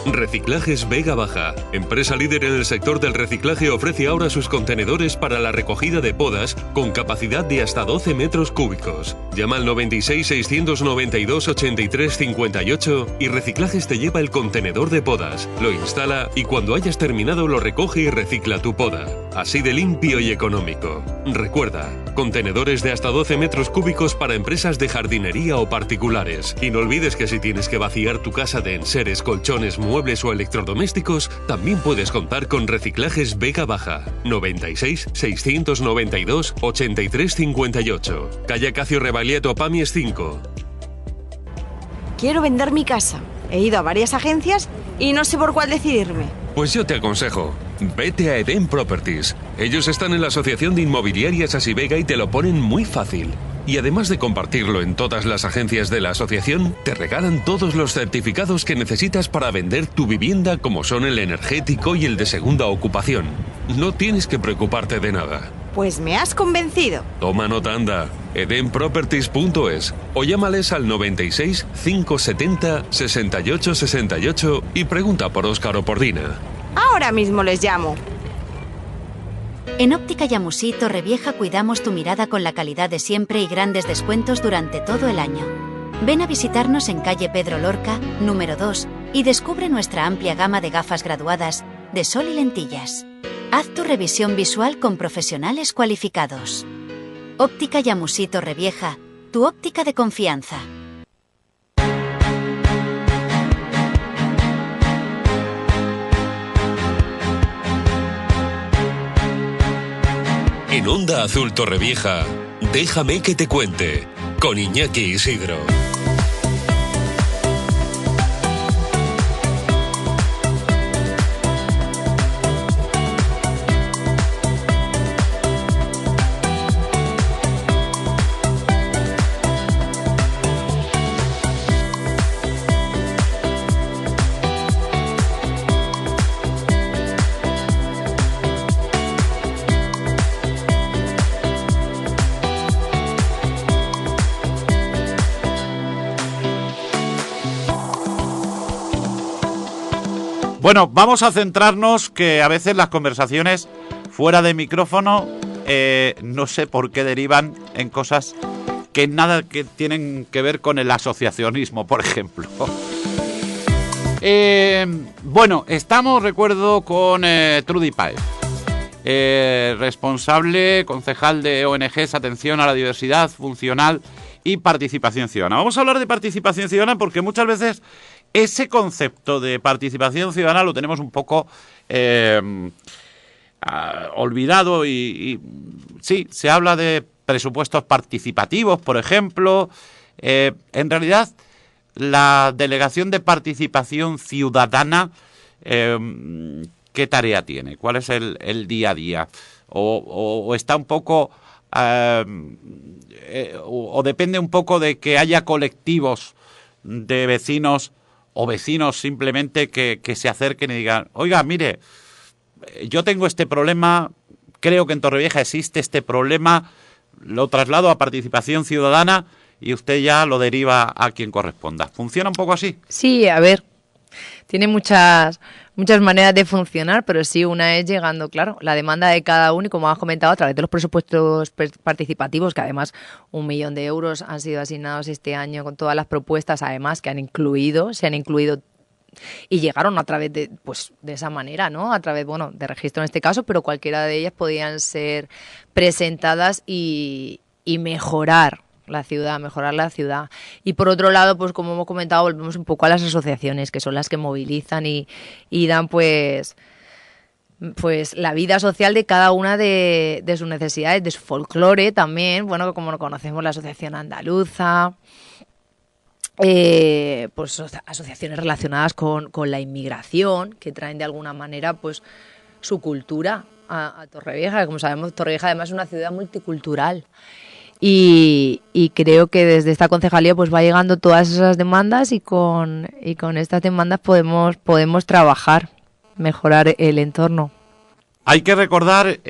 Reciclajes Vega Baja, empresa líder en el sector del reciclaje, ofrece ahora sus contenedores para la recogida de podas con capacidad de hasta 12 metros cúbicos. Llama al 96 692 83 58 y Reciclajes te lleva el contenedor de podas, lo instala y cuando hayas terminado lo recoge y recicla tu poda. Así de limpio y económico. Recuerda, contenedores de hasta 12 metros cúbicos para empresas de jardinería o particulares. Y no olvides que si tienes que vaciar tu casa de enseres, colchones, muebles o electrodomésticos, también puedes contar con Reciclajes Vega Baja. 96 692 83 58. Calle Acacio Rebagliato, Pamies 5. Quiero vender mi casa. He ido a varias agencias y no sé por cuál decidirme. Pues yo te aconsejo, vete a Eden Properties. Ellos están en la Asociación de Inmobiliarias Asivega y te lo ponen muy fácil. Y además de compartirlo en todas las agencias de la asociación, te regalan todos los certificados que necesitas para vender tu vivienda, como son el energético y el de segunda ocupación. No tienes que preocuparte de nada. Pues me has convencido. Toma nota, anda. edenproperties.es o llámales al 96 570 68 68 y pregunta por Óscar o por Dina. Ahora mismo les llamo. En Óptica Yamusí Torrevieja cuidamos tu mirada con la calidad de siempre y grandes descuentos durante todo el año. Ven a visitarnos en calle Pedro Lorca, número 2, y descubre nuestra amplia gama de gafas graduadas, de sol y lentillas. Haz tu revisión visual con profesionales cualificados. Óptica Yamusí Torrevieja, tu óptica de confianza. En Onda Azul Torrevieja, déjame que te cuente, con Iñaki Isidro. Bueno, vamos a centrarnos, que a veces las conversaciones fuera de micrófono no sé por qué derivan en cosas que nada que tienen que ver con el asociacionismo, por ejemplo. Bueno, estamos, recuerdo, con Trudy Páez, responsable, concejal de ONGs, atención a la diversidad funcional y participación ciudadana. Vamos a hablar de participación ciudadana porque muchas veces ese concepto de participación ciudadana lo tenemos un poco olvidado y sí, se habla de presupuestos participativos, por ejemplo. En realidad, la Delegación de Participación Ciudadana ¿qué tarea tiene? ¿Cuál es el día a día? ¿O está un poco... o depende un poco de que haya colectivos de vecinos o vecinos simplemente que se acerquen y digan, oiga, mire, yo tengo este problema, creo que en Torrevieja existe este problema, lo traslado a participación ciudadana y usted ya lo deriva a quien corresponda. ¿Funciona un poco así? Sí, a ver, tiene muchas maneras de funcionar, pero sí, una es llegando, claro, la demanda de cada uno y, como has comentado, a través de los presupuestos participativos, que además 1 millón de euros han sido asignados este año con todas las propuestas, además, que se han incluido y llegaron a través de esa manera, ¿no? A través, de registro en este caso, pero cualquiera de ellas podían ser presentadas y mejorar la ciudad. Y por otro lado, pues como hemos comentado, volvemos un poco a las asociaciones, que son las que movilizan y dan pues la vida social de cada una de sus necesidades, de su folclore también, como lo conocemos, la Asociación Andaluza, pues asociaciones relacionadas con la inmigración, que traen de alguna manera pues su cultura a Torrevieja. Como sabemos, Torrevieja además es una ciudad multicultural. Y creo que desde esta concejalía pues va llegando todas esas demandas y con estas demandas podemos trabajar, mejorar el entorno. Hay que recordar, hay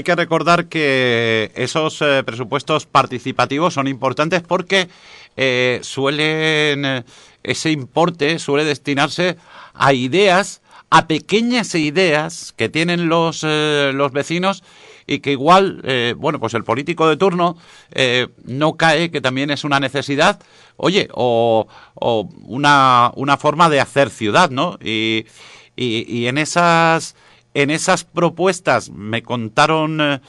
que recordar que esos presupuestos participativos son importantes porque ese importe suele destinarse a ideas, a pequeñas ideas que tienen los vecinos, y que igual, pues el político de turno no cae, que también es una necesidad, o una forma de hacer ciudad, ¿no? Y en esas propuestas, me contaron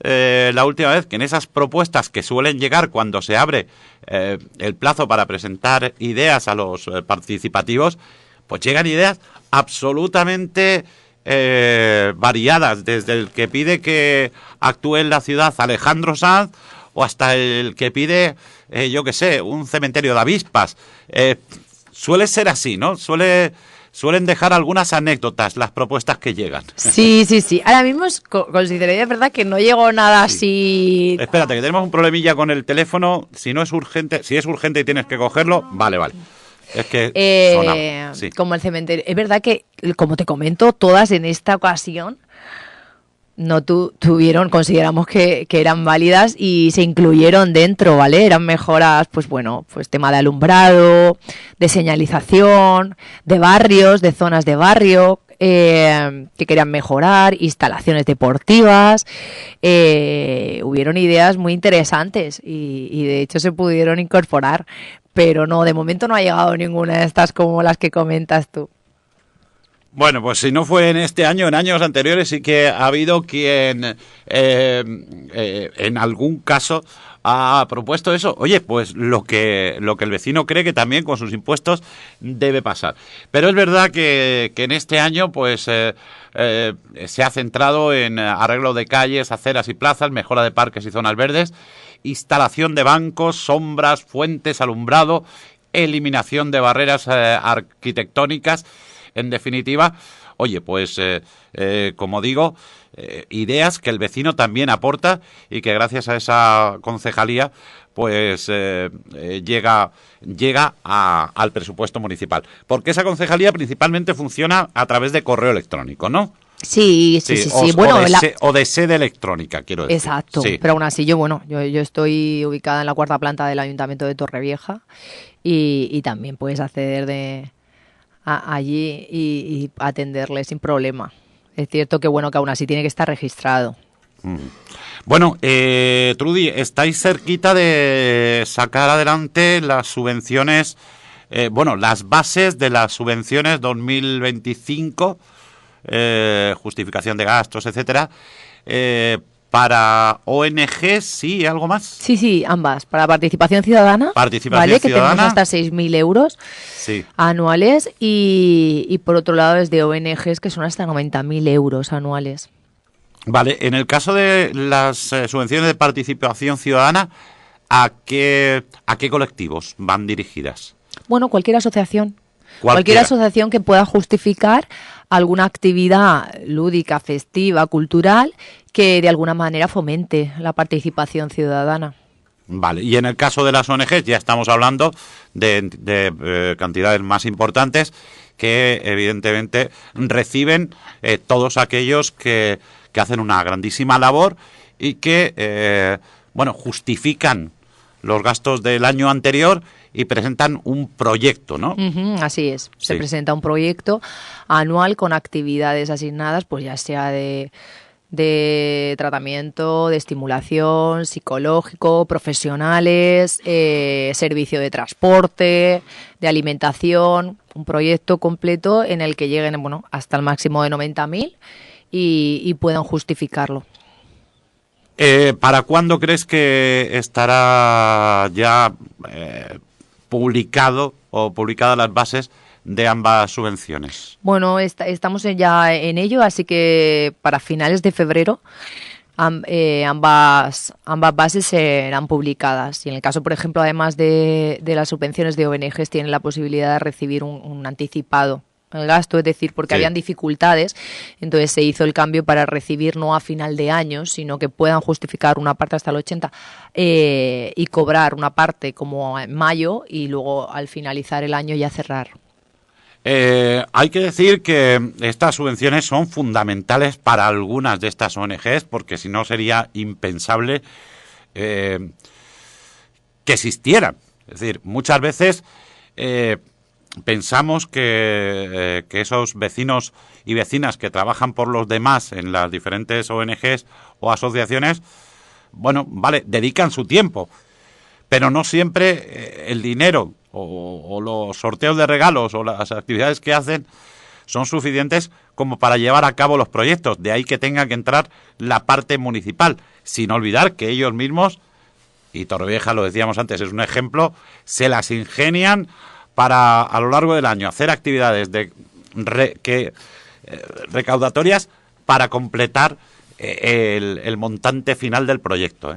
la última vez, que en esas propuestas que suelen llegar cuando se abre el plazo para presentar ideas a los participativos, pues llegan ideas absolutamente variadas, desde el que pide que actúe en la ciudad Alejandro Sanz o hasta el que pide, un cementerio de avispas. Suele ser así, ¿no? Suelen dejar algunas anécdotas las propuestas que llegan. Sí. Ahora mismo, con sinceridad, es verdad que no llegó nada así. Espérate, que tenemos un problemilla con el teléfono. Si es urgente y tienes que cogerlo, vale. Es que sonaba, sí. Como el cementerio. Es verdad que, como te comento, todas en esta ocasión no consideramos que eran válidas y se incluyeron dentro, ¿vale? Eran mejoras, pues tema de alumbrado, de señalización, de barrios, de zonas de barrio, que querían mejorar, instalaciones deportivas. Hubieron ideas muy interesantes y de hecho se pudieron incorporar, pero no, de momento no ha llegado ninguna de estas como las que comentas tú. Bueno, pues si no fue en este año, en años anteriores sí que ha habido quien en algún caso ha propuesto eso. Oye, pues lo que el vecino cree que también con sus impuestos debe pasar. Pero es verdad que en este año pues se ha centrado en arreglo de calles, aceras y plazas, mejora de parques y zonas verdes, instalación de bancos, sombras, fuentes, alumbrado, eliminación de barreras arquitectónicas. En definitiva, pues como digo, ideas que el vecino también aporta y que gracias a esa concejalía pues llega al presupuesto municipal. Porque esa concejalía principalmente funciona a través de correo electrónico, ¿no? Sí. O de sede electrónica, quiero decir. Exacto, sí. Pero aún así yo estoy ubicada en la 4ª planta del Ayuntamiento de Torrevieja y también puedes acceder allí y atenderle sin problema. Es cierto que que aún así tiene que estar registrado. Bueno, Trudy, estáis cerquita de sacar adelante las subvenciones, las bases de las subvenciones 2025, justificación de gastos, etcétera, para ONGs, ¿sí? ¿Algo más? Sí, ambas. Para participación ciudadana, ¿vale? Ciudadana. Que tenemos hasta 6.000 euros anuales y por otro lado es de ONGs que son hasta 90.000 euros anuales. Vale, en el caso de las subvenciones de participación ciudadana, ¿a qué colectivos van dirigidas? Cualquier asociación Cualquier asociación que pueda justificar alguna actividad lúdica, festiva, cultural, que de alguna manera fomente la participación ciudadana. Vale, y en el caso de las ONGs ya estamos hablando de cantidades más importantes que evidentemente reciben todos aquellos que hacen una grandísima labor y que, justifican los gastos del año anterior y presentan un proyecto, ¿no? Así es. Se Sí. presenta un proyecto anual con actividades asignadas, pues ya sea de tratamiento, de estimulación, psicológico, profesionales, servicio de transporte, de alimentación, un proyecto completo en el que lleguen hasta el máximo de 90.000 y puedan justificarlo. ¿Para cuándo crees que estará ya publicado o publicadas las bases de ambas subvenciones? Bueno, estamos ya en ello, así que para finales de febrero ambas bases serán publicadas. Y en el caso, por ejemplo, además de las subvenciones de ONGs, tienen la posibilidad de recibir un anticipado el gasto, es decir, porque Sí. habían dificultades, entonces se hizo el cambio para recibir no a final de año, sino que puedan justificar una parte hasta el 80 y cobrar una parte como en mayo y luego al finalizar el año ya cerrar. Hay que decir que estas subvenciones son fundamentales para algunas de estas ONGs, porque si no sería impensable que existieran. Es decir, muchas veces pensamos que esos vecinos y vecinas que trabajan por los demás en las diferentes ONGs o asociaciones, dedican su tiempo, pero no siempre el dinero o los sorteos de regalos o las actividades que hacen son suficientes como para llevar a cabo los proyectos. De ahí que tenga que entrar la parte municipal, sin olvidar que ellos mismos, y Torrevieja, lo decíamos antes, es un ejemplo, se las ingenian para a lo largo del año hacer actividades recaudatorias para completar el montante final del proyecto.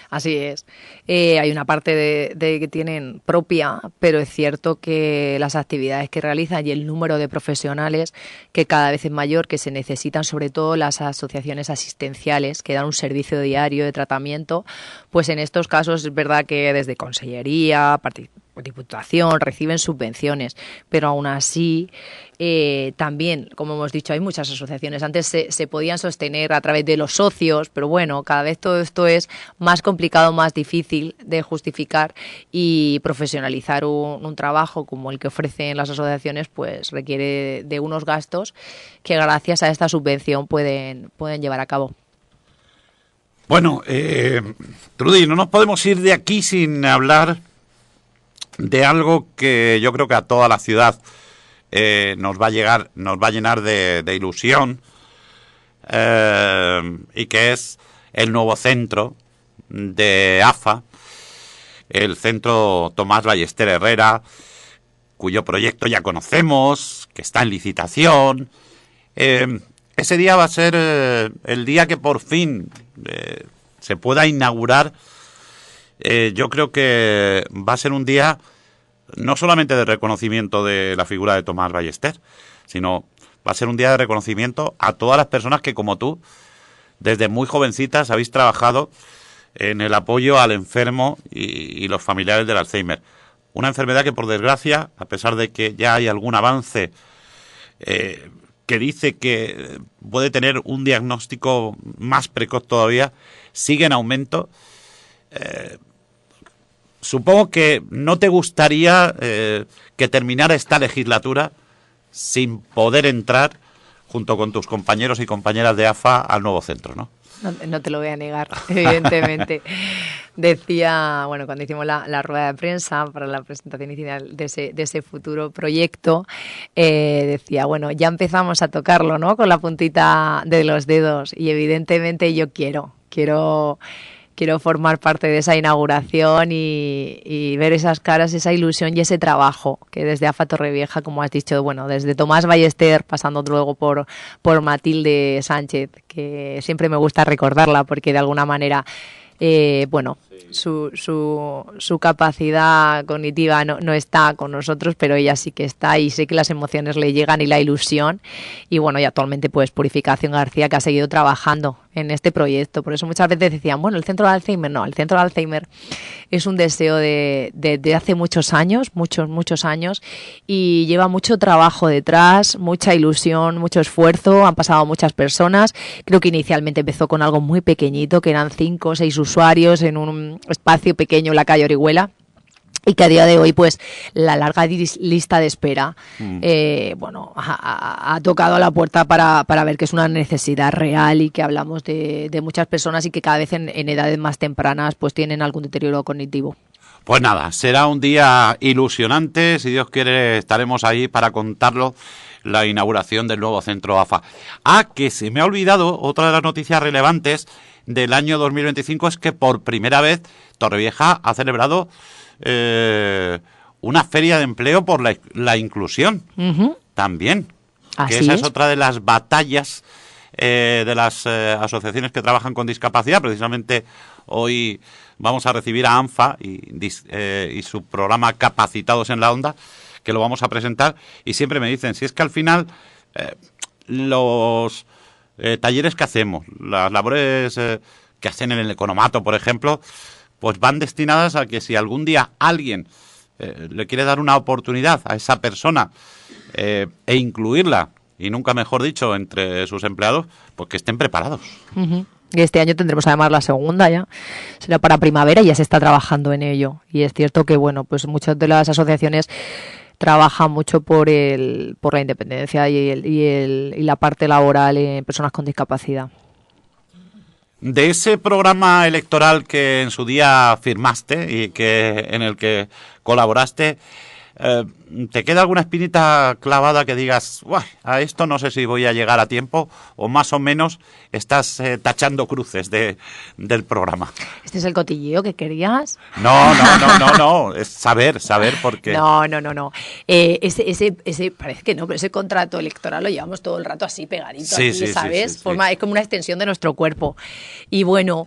Así es. Hay una parte de que tienen propia, pero es cierto que las actividades que realizan y el número de profesionales que cada vez es mayor, que se necesitan, sobre todo las asociaciones asistenciales que dan un servicio diario de tratamiento, pues en estos casos es verdad que desde Consellería, Diputación reciben subvenciones, pero aún así también, como hemos dicho, hay muchas asociaciones. Antes se podían sostener a través de los socios, pero bueno, cada vez todo esto es más complicado, más difícil de justificar, y profesionalizar un trabajo como el que ofrecen las asociaciones pues requiere de unos gastos que gracias a esta subvención pueden llevar a cabo. Bueno, Trudy, no nos podemos ir de aquí sin hablar de algo que yo creo que a toda la ciudad nos va a llenar de ilusión, y que es el nuevo centro de AFA, el centro Tomás Ballester Herrera, cuyo proyecto ya conocemos, que está en licitación. Ese día va a ser el día que por fin se pueda inaugurar. Yo creo que va a ser un día no solamente de reconocimiento de la figura de Tomás Ballester, sino va a ser un día de reconocimiento a todas las personas que, como tú, desde muy jovencitas habéis trabajado en el apoyo al enfermo y los familiares del Alzheimer. Una enfermedad que, por desgracia, a pesar de que ya hay algún avance que dice que puede tener un diagnóstico más precoz todavía, sigue en aumento. Supongo que no te gustaría que terminara esta legislatura sin poder entrar, junto con tus compañeros y compañeras de AFA, al nuevo centro, ¿no? No te lo voy a negar, evidentemente. Decía, cuando hicimos la rueda de prensa para la presentación inicial de ese futuro proyecto, decía, ya empezamos a tocarlo, ¿no?, con la puntita de los dedos, y evidentemente yo quiero formar parte de esa inauguración y ver esas caras, esa ilusión y ese trabajo que desde AFA Torrevieja, como has dicho, desde Tomás Ballester, pasando luego por Matilde Sánchez, que siempre me gusta recordarla porque de alguna manera bueno, su capacidad cognitiva no está con nosotros, pero ella sí que está y sé que las emociones le llegan y la ilusión. Y bueno, y actualmente pues Purificación García, que ha seguido trabajando en este proyecto. Por eso muchas veces decían, bueno, el centro de Alzheimer no, el centro de Alzheimer es un deseo de hace muchos años, muchos años, y lleva mucho trabajo detrás, mucha ilusión, mucho esfuerzo, han pasado muchas personas. Creo que inicialmente empezó con algo muy pequeñito, que eran 5 o 6 usuarios en un espacio pequeño en la calle Orihuela. Y que a día de hoy, pues, la larga lista de espera, bueno, ha tocado a la puerta para ver que es una necesidad real y que hablamos de muchas personas y que cada vez en edades más tempranas, pues, tienen algún deterioro cognitivo. Pues nada, será un día ilusionante. Si Dios quiere, estaremos ahí para contarlo, la inauguración del nuevo centro AFA. Que se me ha olvidado, otra de las noticias relevantes del año 2025 es que por primera vez Torrevieja ha celebrado una feria de empleo por la inclusión. También. Así que esa es otra de las batallas de las asociaciones que trabajan con discapacidad. Precisamente hoy vamos a recibir a ANFA y su programa Capacitados en la Onda, que lo vamos a presentar, y siempre me dicen, si es que al final los talleres que hacemos, las labores que hacen en el economato, por ejemplo, pues van destinadas a que si algún día alguien le quiere dar una oportunidad a esa persona e incluirla, y nunca mejor dicho, entre sus empleados, pues que estén preparados. Y este año tendremos además la segunda ya, será para primavera y ya se está trabajando en ello. Y es cierto que, bueno, pues muchas de las asociaciones trabajan mucho por la independencia y la parte laboral en personas con discapacidad. De ese programa electoral que en su día firmaste y en el que colaboraste, ¿te queda alguna espinita clavada que digas, a esto no sé si voy a llegar a tiempo, o más o menos estás tachando cruces del programa? ¿Este es el cotilleo que querías? No, es saber por qué. No. Ese parece que no, pero ese contrato electoral lo llevamos todo el rato así pegadito, sí, aquí, sí, ¿sabes? Sí. Es como una extensión de nuestro cuerpo. Y bueno,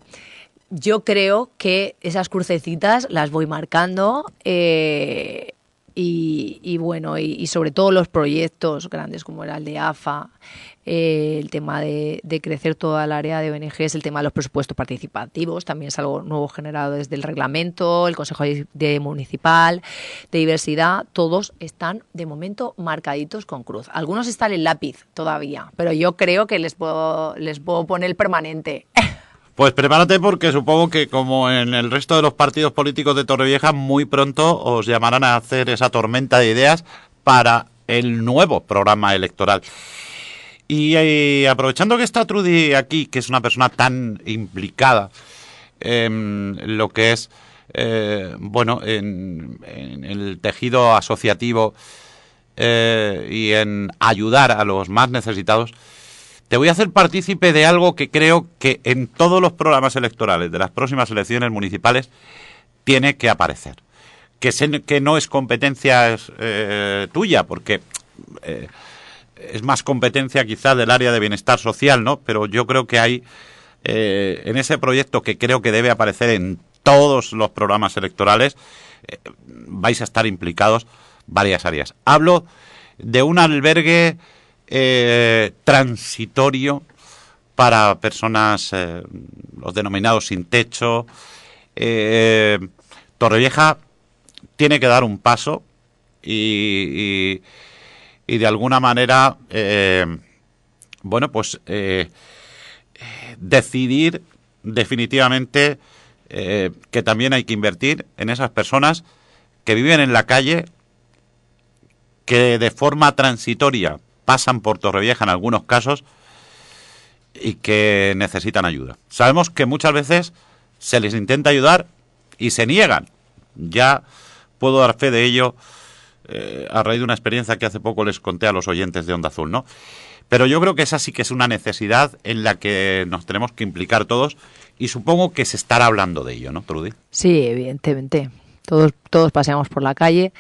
yo creo que esas crucecitas las voy marcando. Y bueno, y sobre todo los proyectos grandes como era el de AFA, el tema de crecer toda el área de ONGs, el tema de los presupuestos participativos, también es algo nuevo generado desde el reglamento, el Consejo Municipal de Diversidad, todos están de momento marcaditos con cruz. Algunos están en lápiz todavía, pero yo creo que les puedo poner el permanente. Pues prepárate, porque supongo que, como en el resto de los partidos políticos de Torrevieja, muy pronto os llamarán a hacer esa tormenta de ideas para el nuevo programa electoral. Y aprovechando que está Trudy aquí, que es una persona tan implicada en lo que es, en el tejido asociativo y en ayudar a los más necesitados, te voy a hacer partícipe de algo que creo que en todos los programas electorales de las próximas elecciones municipales tiene que aparecer. Que sé que no es competencia tuya, porque es más competencia quizá del área de bienestar social, ¿no? Pero yo creo que hay en ese proyecto, que creo que debe aparecer en todos los programas electorales, vais a estar implicados varias áreas. Hablo de un albergue transitorio para personas, los denominados sin techo. Torrevieja tiene que dar un paso y de alguna manera, decidir definitivamente que también hay que invertir en esas personas que viven en la calle, que de forma transitoria pasan por Torrevieja en algunos casos y que necesitan ayuda. Sabemos que muchas veces se les intenta ayudar y se niegan. Ya puedo dar fe de ello a raíz de una experiencia que hace poco les conté a los oyentes de Onda Azul, ¿no? Pero yo creo que esa sí que es una necesidad en la que nos tenemos que implicar todos, y supongo que se estará hablando de ello, ¿no, Trudy? Sí, evidentemente. Todos paseamos por la calle.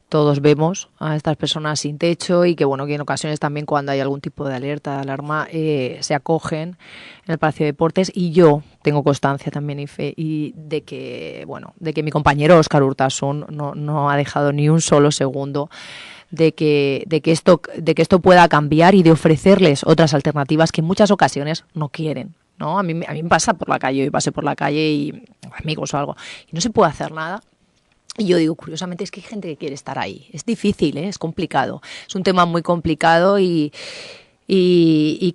todos vemos a estas personas sin techo y que, bueno, que en ocasiones también cuando hay algún tipo de alerta, de alarma, se acogen en el Palacio de Deportes. Y yo tengo constancia también y fe de que, bueno, de que mi compañero Óscar Urtasun no ha dejado ni un solo segundo de que esto pueda cambiar y de ofrecerles otras alternativas que en muchas ocasiones no quieren, ¿no? A mí me pasa por la calle, yo pasé por la calle y amigos o algo, y no se puede hacer nada. Y yo digo, curiosamente, es que hay gente que quiere estar ahí. Es difícil, es complicado. Es un tema muy complicado y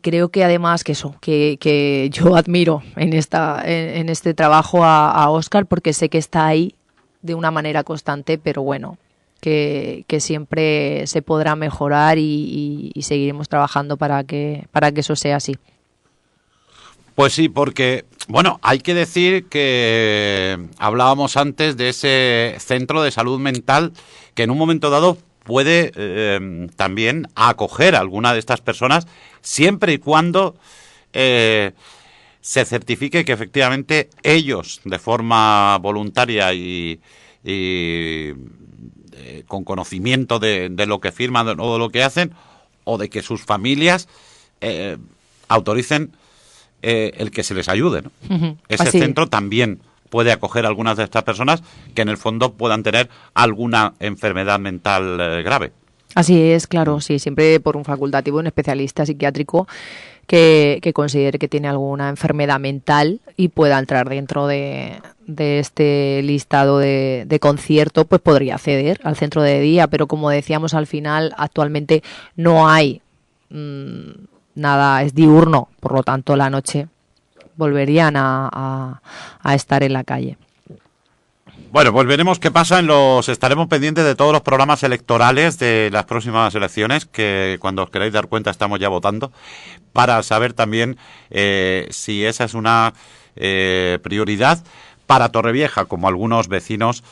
creo que además que yo admiro en este trabajo a Óscar, porque sé que está ahí de una manera constante, pero bueno, que siempre se podrá mejorar y seguiremos trabajando para que eso sea así. Pues sí, porque, bueno, hay que decir que hablábamos antes de ese centro de salud mental que en un momento dado puede también acoger a alguna de estas personas siempre y cuando se certifique que efectivamente ellos, de forma voluntaria y con conocimiento de lo que firman o de lo que hacen, o de que sus familias autoricen el que se les ayude, ¿no? Uh-huh. Ese centro también puede acoger a algunas de estas personas que en el fondo puedan tener alguna enfermedad mental grave. Así es, claro, sí, siempre por un facultativo, un especialista psiquiátrico que considere que tiene alguna enfermedad mental y pueda entrar dentro de este listado de concierto, pues podría acceder al centro de día, pero como decíamos al final, actualmente no hay nada, es diurno, por lo tanto la noche volverían a estar en la calle. Bueno, pues veremos qué pasa. Estaremos pendientes de todos los programas electorales de las próximas elecciones, que cuando os queráis dar cuenta estamos ya votando, para saber también si esa es una prioridad para Torrevieja, como algunos vecinos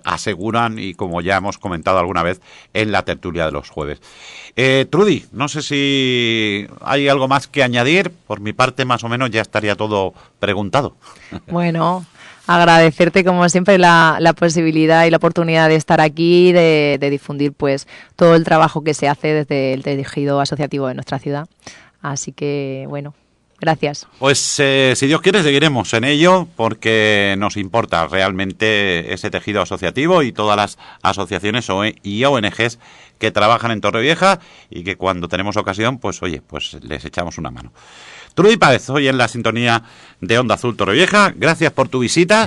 aseguran y como ya hemos comentado alguna vez en la tertulia de los jueves. Trudy, no sé si hay algo más que añadir. Por mi parte, más o menos, ya estaría todo preguntado. Bueno, agradecerte como siempre la posibilidad y la oportunidad de estar aquí, de difundir pues todo el trabajo que se hace desde el tejido asociativo de nuestra ciudad. Así que, bueno, gracias. Pues si Dios quiere seguiremos en ello, porque nos importa realmente ese tejido asociativo y todas las asociaciones y ONGs que trabajan en Torrevieja y que cuando tenemos ocasión, pues oye, pues les echamos una mano. Trudy Páez, hoy en la sintonía de Onda Azul Torrevieja, gracias por tu visita